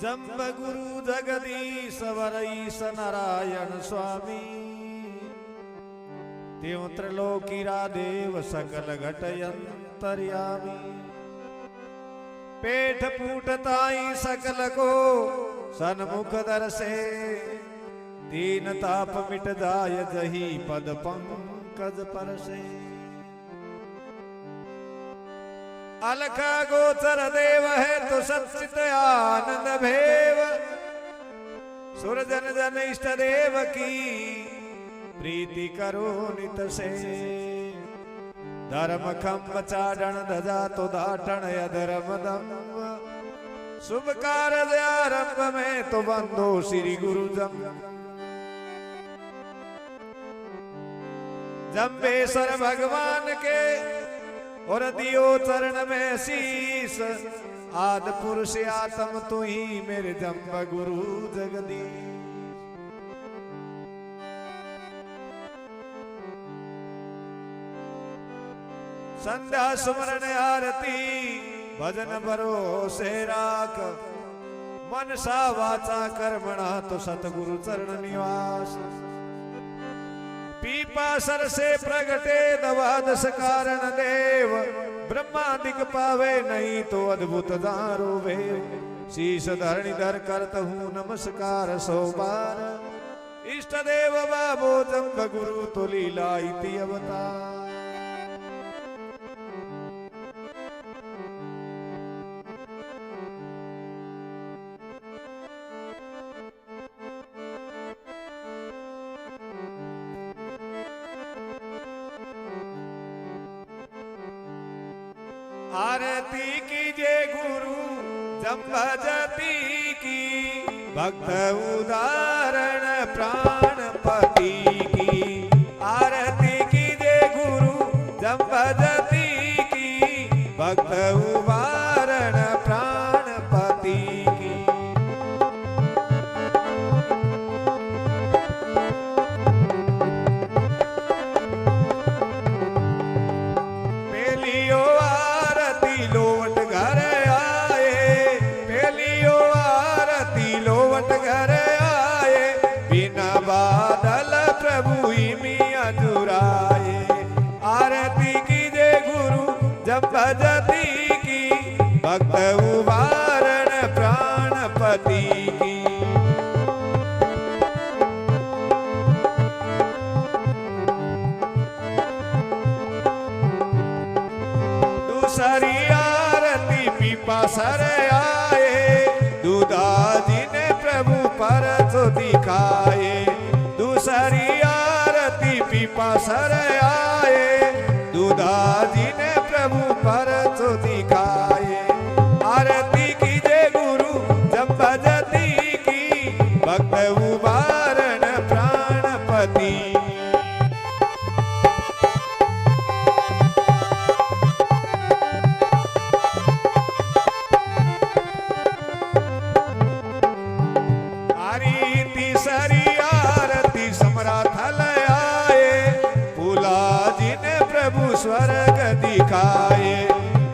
जंब गुरु जगदीश वरईस नारायण स्वामी त्यों त्रिलोकीरा देव सकल घटयंतर्यामी पेट फूटताई सकल को सन्मुख दर्शे दीन ताप मिट जाय जही पद पंकज परसे अलख गोचर देव है तो सचित आनंद भेव सुरजन जन इष्ट देव की प्रीति करो नित से धर्म खम्भ चाडण धजा तो दाटण अधर्म दम शुभ कारज आरंभ में तो बंधो श्री गुरु जम्बेश्वर भगवान के और दियो चरण में शीश आद पुरुष आत्म तू ही मेरे जम्ब गुरु जगदीश संध्या सुमरण आरती भजन भरोसे राख मनसा वाचा कर्मणा तो सतगुरु चरण निवास पीपासर से प्रगटे द्वादश कारण देव ब्रह्मादिक पावे नहीं तो अद्भुत दारो वे शीश धरणी धर करत हूँ नमस्कार सो बार इष्ट देव बाबो जंब गुरु तो लीला इति अवतार आरती कीजे गुरु जंब जति की भक्त उदाहरण प्राणपति की आरती कीजे गुरु जंब जति की भक्त उदाहरण प्राणपति की पेलियो लोवट घर आए पेलियो आरती लोवट घर आए बिना बादल प्रभु मिया जुराए आरती कीजे गुरु जब जति की भक्त उबारण प्राणपति की दूसरी आरती पीपासर आए दूधाजी ने प्रभु पर तो दिखाए दूसरी आरती पीपासर आए दूधाजी ने प्रभु पर तो दिखाए आरती कीजे गुरु जब जति की भक्त उबारण प्राणपति स्वर्ग दिखाए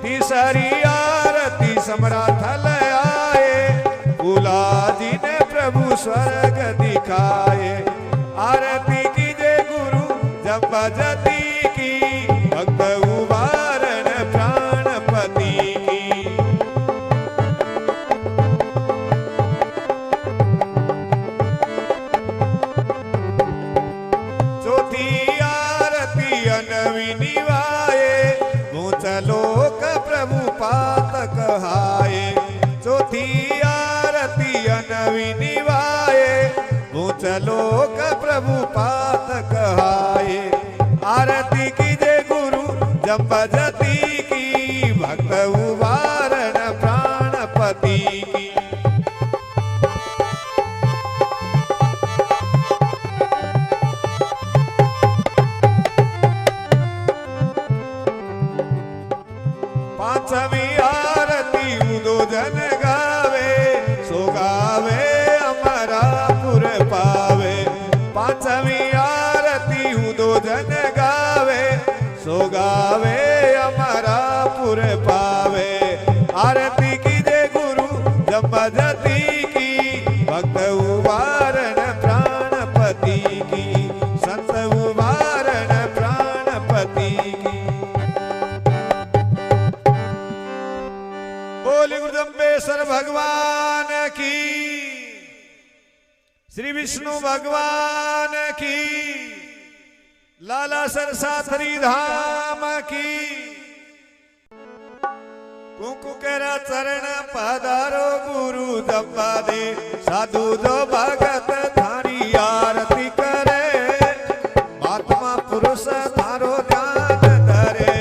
तीसरी आरती समराथल आए फूला जी ने प्रभु स्वर्ग दिखाए आरती कीजे गुरु जब जति की भक्त उबारण प्राणपति की चौथी आरती अनविनी लोक प्रभु पात कहाए चौथी आरती अनविनी वाए ऊंच लोक प्रभु पात कहाए आरती कीजे गुरु जब जति की भक्त उबारण प्राणपति की पांचवी आरती उदो जन गावे सो गावे अमरापुर पावे पांचवी आरती उदो जन गावे सो गावे अमरापुर पावे आरती कीजे गुरु जब जति सिद्धेश्वर भगवान की, श्री विष्णु भगवान की, लाला सरसाथरी धाम की। कुंकु केरा चरण पधारो गुरु दब्बा दे, साधु जो भगत थारी आरती करे, महात्मा पुरुष थारो ध्यान धरे।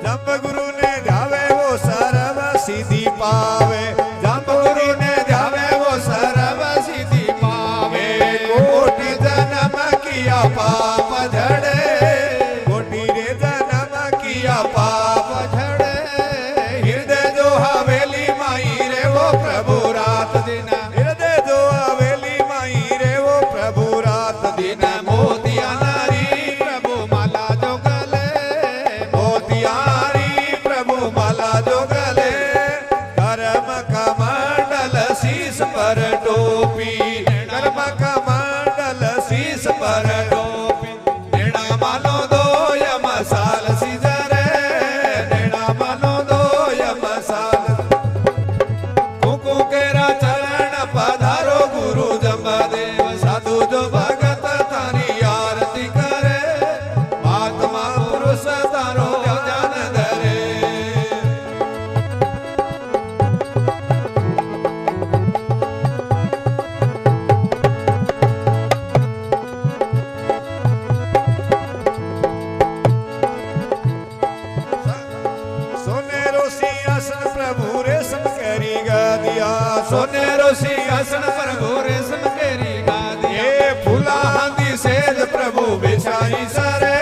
जब गुरु ने ध्यावे वो सर्व सिद्धि पावे, जब गुरु ने ध्यावे वो सर्व सिद्धि पावे। कोटि जन्म किया पाप झड़े, कोटि रे जन्म किया पाप झड़े। हृदय जो हवेली माई रे वो प्रभु रात दिन, हृदय जो हवेली माई रे वो प्रभु रात दिन। मोतिया नारी प्रभु माला जो गले, मोतिया माला जो गले, कर्म का मंडल शीस पर टोपी, कर्म का मंडल शीस पर टोपी। नेड़ा मानो दो यमसाल सिजरे, नेड़ा मानो दो यमसाल। कुंकु केरा चरण पधारो गुरु जमदेव, साधु जो भगत थारी आरती करे, महात्मा पुरुष तारो ध्यान धरे। प्रभु रेशम केरी गादिया, सोनेरो सिंहासन प्रभु रेशम केरी गादिया। फूला हाथी सेज प्रभु बेशाही सरे,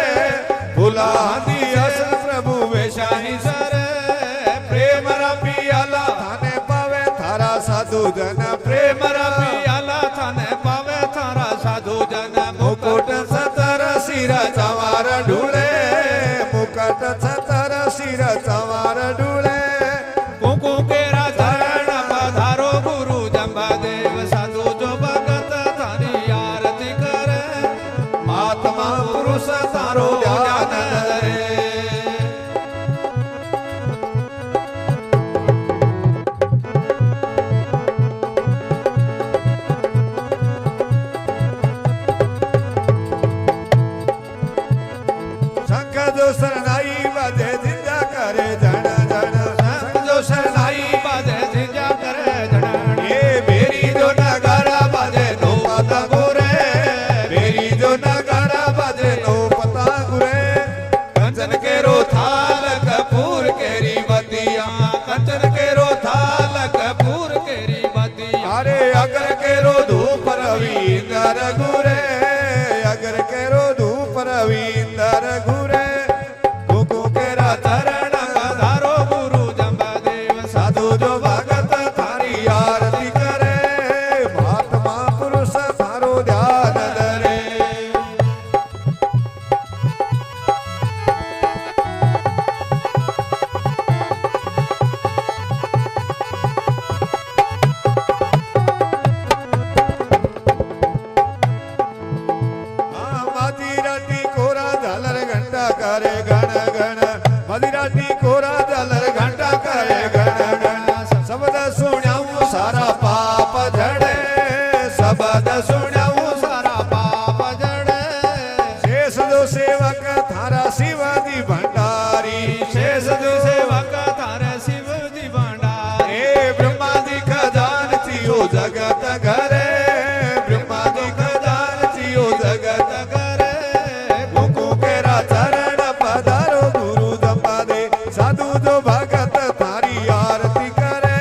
फूला हाथी आसन प्रभु बेशाही सरे। प्रेम रा पियाला थाने पावे थारा साधु जन, प्रेम रा पियाला थाने पावे थारा साधु जन। मुकुट सतर सिर चवार ढूले, मुकुट सतर सिर चवार ढूले। कुंकु केरा चरण पधारो गुरु जमदेव, साधु जो भगत थारी आरती करे, महात्मा पुरुष तारो ध्यान धरे। शंख जो शरणाई बजे जिंदा करे जन जन, शंख जो शरणाई बजे जिंदा करे जन। ये बेरी जो नगाड़ा बजे नो पता गुरे, बेरी जो नगाड़ा बजे नो पता गुरे। कंचन के रो थाल कपूर केरी बतिया, कंचन के रो थाल कपूर केरी बतिया। अरे अगर के रो धूप रवींदर गुरे, अगर के रो धूप रवींदर गुरे। कुंकु केरा चरण पधारो गुरु जमदेव, साधु जो भगत थारी आरती करे, महात्मा पुरुष थारो ध्यान धरे। मदिराटी कोरा झालर घंटा करे गण गण, मदिराटी कोरा झालर घंटा करे गण गण। शब्द सुण्याऊ सारा पाप झड़े, शब्द सुण्याऊ सारा पाप झड़े। शेष जो सेवक थारा शिवाजी भंडारी, शेष जो सेवक थारा शिवजी भंडारी। ब्रह्मा जी खजान चियो जगत घरे, ब्रह्मा जी खजान चियो जगत घरे। कुंकु केरा चरण पधारो गुरु जमदे, साधु जो भगत थारी आरती करे,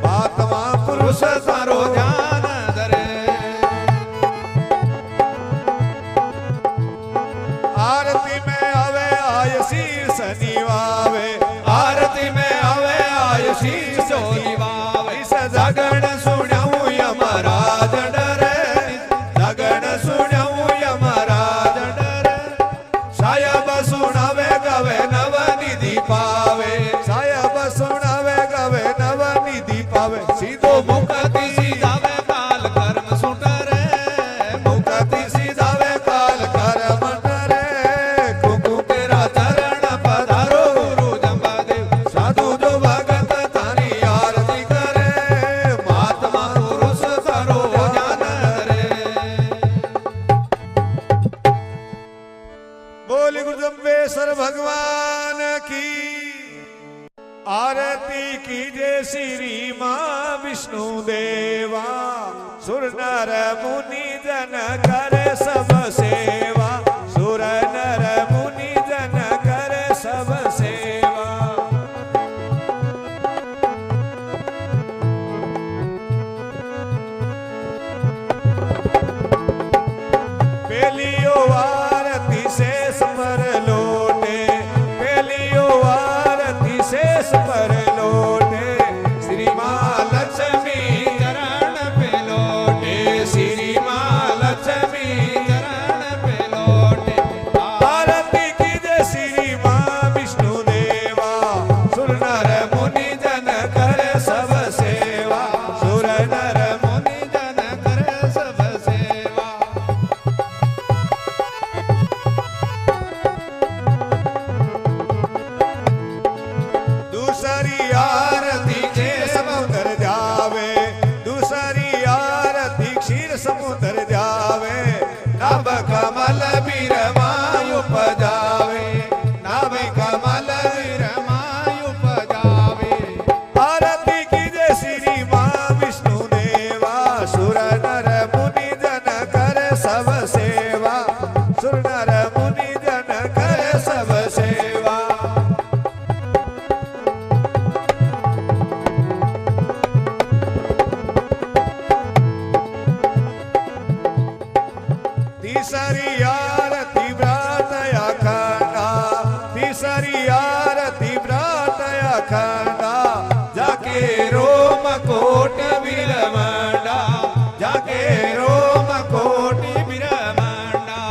महात्मा पुरुष तारो ध्यान धरे। आरती में आवे आय शीर्ष निवावे, आरती में आवे आय शीर्ष निवावे। इस जगण सुण्याऊ यमराज डरे, जगण सुण्याऊ यमराज डरे। सायब सुनावे गवे नव निधि पावे, आरती कीजे श्री मां विष्णु देवा सुर नर मुनि जन करे सब सेवा सुर नर मुनि जन करे सब सेवा पेलियो आरती शेष पर लोटे पेलियो आरती शेष पर लोटे श्री मां लक्ष्मी चरण पे लोटे श्री मां लक्ष्मी चरण पे लोटे आरती कीजे श्री मां विष्णु देवा सुर नर मुनि जन करे सब सेवा सुर नर मुनि जन करे सब सेवा दूसरी आरती जे समुद्र जावे दूसरी आरती क्षीर समुद्र जावे नभ कमल बीरमायु पजावे नभ कमल बीरमायु पजावे आरती कीजे श्री मां विष्णु देवा सुर नर मुनि जन करे सब सेवा सुर नर मुनि जन करे सब सेवा तीसरी आरती व्रत अखंडा तीसरी आरती व्रत अखंडा जाके रोम कोट विरमंडा जाके रोम कोटि विरमंडा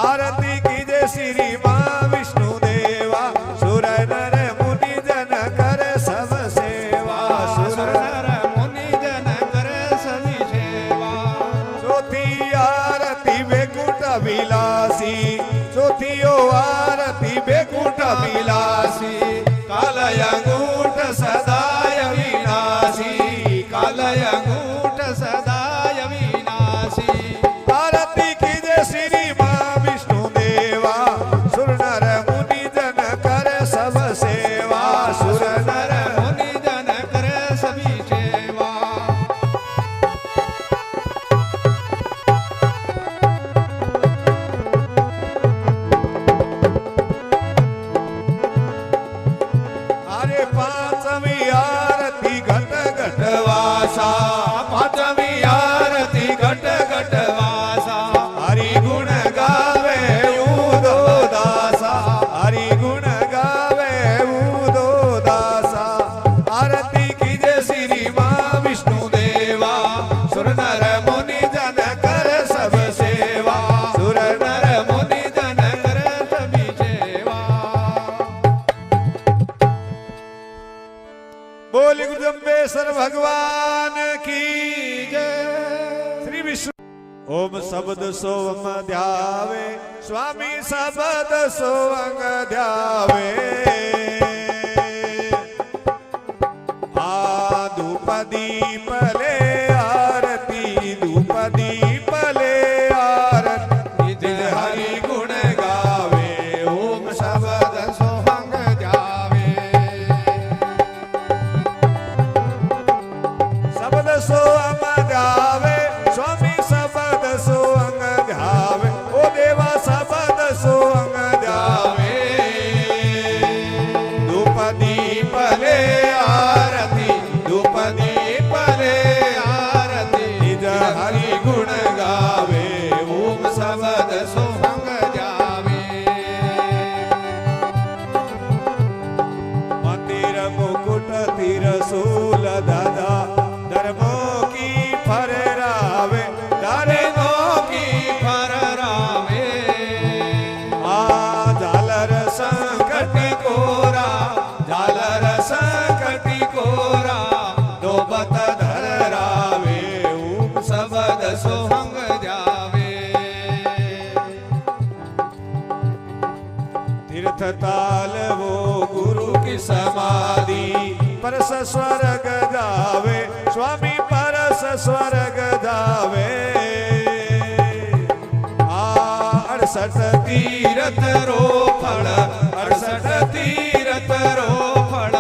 आरती कीजे श्री मां विष्णु देवा सुर नर मुनि जन करे सब सेवा सुर नर मुनि जन करे सभी सेवा चौथी आरती बेकुंठ विलासी चौथियो आरती बेकुंठ विलासी कालयंगूठ सदाय विनाशी कालयंगूठ सदाय विनाशी आरती कीजे श्री मां विष्णु देवा सुर नर मुनि जन करे सब सेवा सुर नर मुनि जन करे सभी सेवा अरे पांचवी आरती घट घट वासा पांचवी आरती घट घट वासा हरि गुण गावे उदो दासा हरि गुण गावे उदो दासा आरती कीजे श्री मां विष्णु देवा सुर नर मुनि जन करे सब सेवा सुर नर मुनि जन करे सभी सेवा बोल गुरुजम्बेश्वर भगवान की जय श्री विष्णु ओम शब्द सोम ध्यावे स्वामी शब्द सोअंग ध्यावे आ धूप दीप ले आरती धूप दीप ले आरती जिन हरि गुण गावे ओम शब्द सोअंग ध्यावे शब्द सोअंग ध्यावे स्वामी शब्द सोअंग ध्यावे ओ देवा शब्द सोअंग ध्यावे धूप दीप ले आरती धूप दीप ले आरती निज हरि गुण गावे ओम शब्द सोअंग ध्यावे मंदिर मुकुट तिरसूल दादा धर्मों की फररावे धर्मों की फररावे आ झालर संकटी कोरा झालर संकटी कोरा नौबत धरावे ओम शब्द सोहंग जावे तीर्थ ताल वो गुरु की समाधि परस स्वर्ग जावे स्वामी परस स्वर्ग जावे आ 68 तीरथ रो फल 68 तीरथ रो फल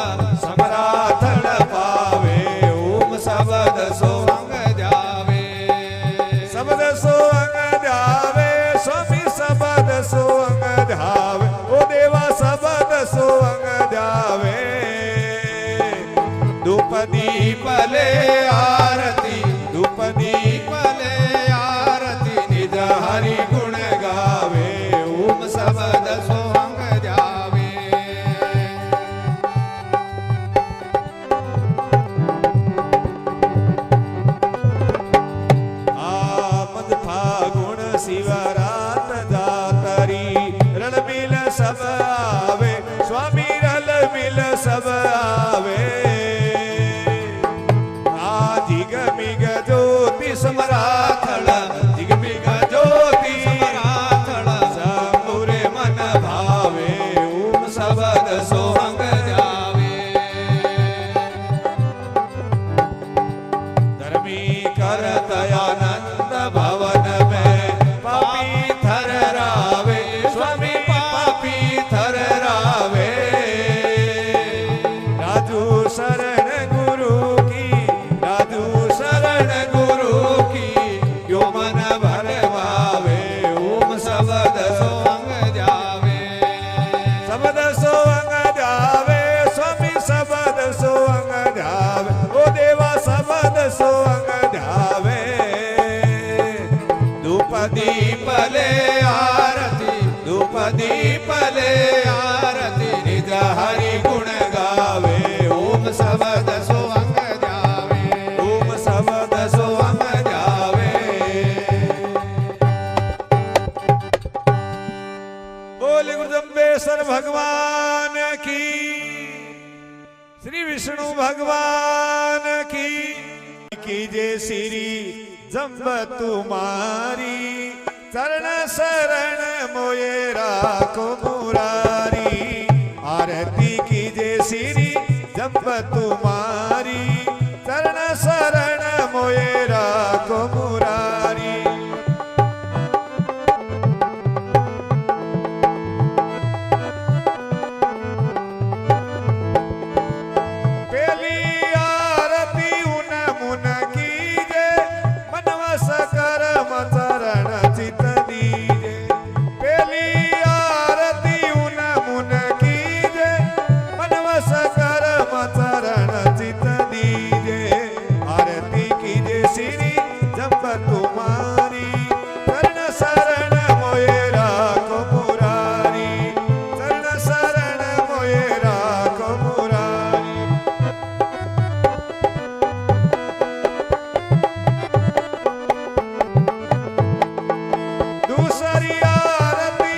धूप दीप ले आरती, धूप दीप ले आरती, निज हरि गुण गावे, ओम शब्द सोहंग जावे। आमद फागुण शिवरात जातरी, रण मिल सब आवे, स्वामी रल मिल सब आवे। जिगमिग ज्योति समराथल, जिगमिग ज्योति समराथल, सबुरे मन भावे, ओम शब्द सोहंग जावे। धर्मी करत आनंद भवन में, पापी थर रावे, स्वामी पापी थर रावे। राजू शरण गुरु की, राजू शरण गुरु की, यो मन भरवावे, ओम शब्द सोहंग जावे। शब्द सोहंग जावे, स्वामी शब्द सोहंग जावे, ओ देवा शब्द सोहंग जावे। धूप दीप ले आरती, धूप दीप ले आरती, निज हरि गुण गावे, ओम शब्द सोहंग जावे, ओम शब्द सोहंग जावे। बोल गुरुजम्बेश्वर भगवान की, श्री विष्णु भगवान की। कीजे श्री जम्ब तुम्हारी, चरण शरण मोये राखो मुरारी। आरती कीजे श्री जम्ब तुम्हारी, चरण शरण मोये राखो मुरारी। पेली आरती उन मुन कीजे, मनवस करम चरण चित दीजे। पेली आरती उन मुन कीजे, मनवस करम चरण चित दीजे। आरती कीजे श्री जम्ब तुम्हारी, चरण शरण मोये राखो मुरारी, चरण शरण मोये राखो मुरारी। दूसरी आरती,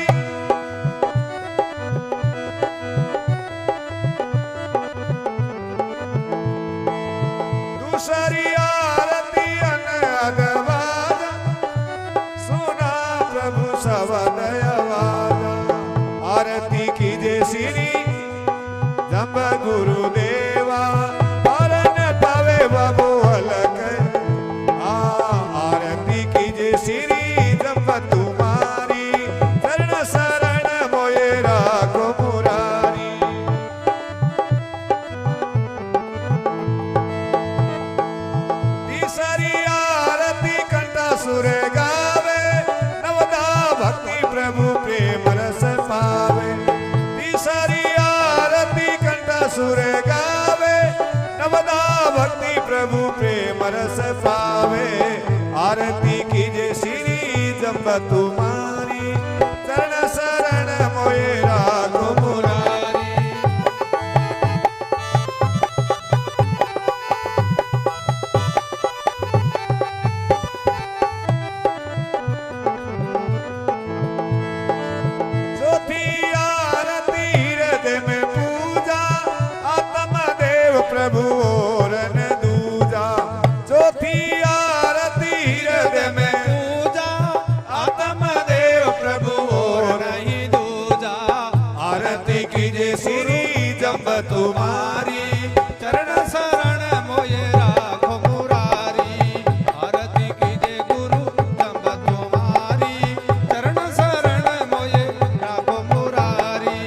दूसरी आरती अनगवाद, सुना प्रभु शब्द आवाज। आरती कीजे श्री जम्ब गुरुदेवा, हरण पावे बबू अलग। आरती कीजे श्री जम्ब तुम्हारी, चरण शरण मोये राखो मुरारी। तीसरी आरती कंठासुर गावे, नवदा भक्ति प्रभु प्रेम रस पावे। तीसरी आरती कंठासुर गावे, नवदा भक्ति प्रभु प्रेम रस पावे। आरती कीजे श्री जम्ब तुम्हारी, चरण शरण मोये राखो मुरारी। चौथी आरती हृदय में पूजा, आत्मदेव प्रभु और न दूजा। चौथी आरती हृदय में पूजा, आत्मदेव प्रभु और नहीं दूजा। आरती कीजे श्री जम्ब तुम्हारी, चरण शरण मोये राखो मुरारी। आरती कीजे गुरु जम्ब तुम्हारी, चरण शरण मोये राखो मुरारी।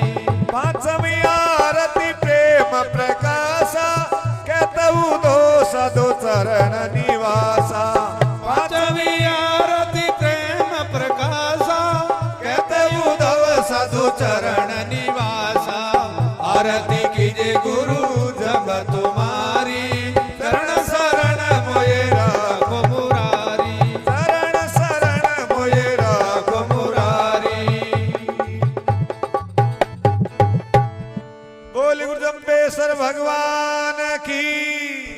पांचवी आरती प्रेम प्रकाशा, कहतऊ दोष दो चरण निवासा। पांचवी आरती प्रेम प्रकाशा, कहतऊ दोष दो चरण निवासा। आरती कीजे गुरु बोल गुरु जम्बेश्वर भगवान की।